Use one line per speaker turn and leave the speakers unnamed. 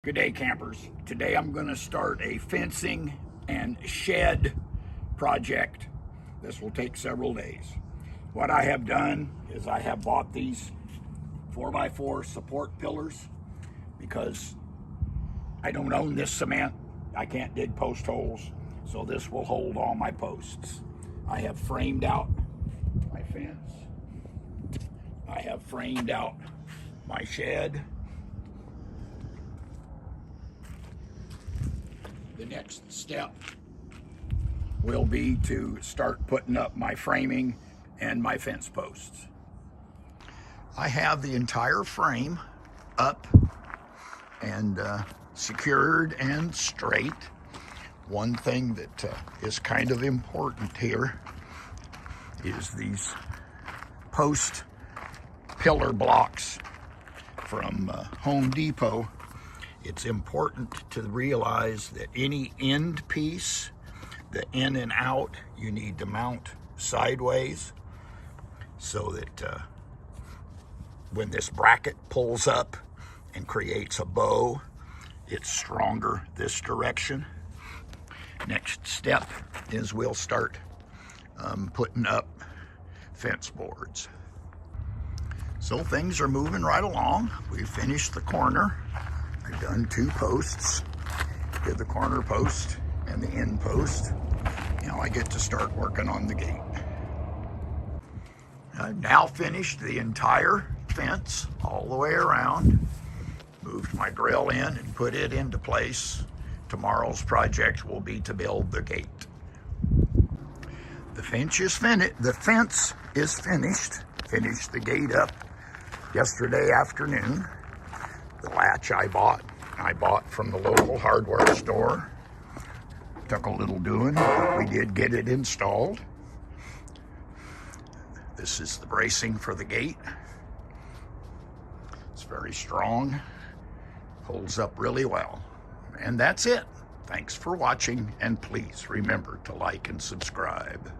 Good day, campers. Today I'm going to start a fencing and shed project. This will take several days. What I have done is I have bought these 4x4 support pillars because I don't own this cement. I can't dig post holes, so this will hold all my posts. I have framed out my fence. I have framed out my shed. The next step will be to start putting up my framing and my fence posts. I have the entire frame up and secured and straight. One thing that is kind of important here is these post pillar blocks from Home Depot. It's important to realize that any end piece, the in and out, you need to mount sideways so that when this bracket pulls up and creates a bow, it's stronger this direction. Next step is we'll start putting up fence boards. So things are moving right along. We finished the corner. I've done 2 posts, did the corner post and the end post. Now I get to start working on the gate. I've now finished the entire fence all the way around, moved my grill in and put it into place. Tomorrow's project will be to build the gate. The fence is finished. Finished the gate up yesterday afternoon. The latch I bought from the local hardware store. Took a little doing, but we did get it installed. This is the bracing for the gate. It's very strong, holds up really well. And that's it. Thanks for watching, and please remember to like and subscribe.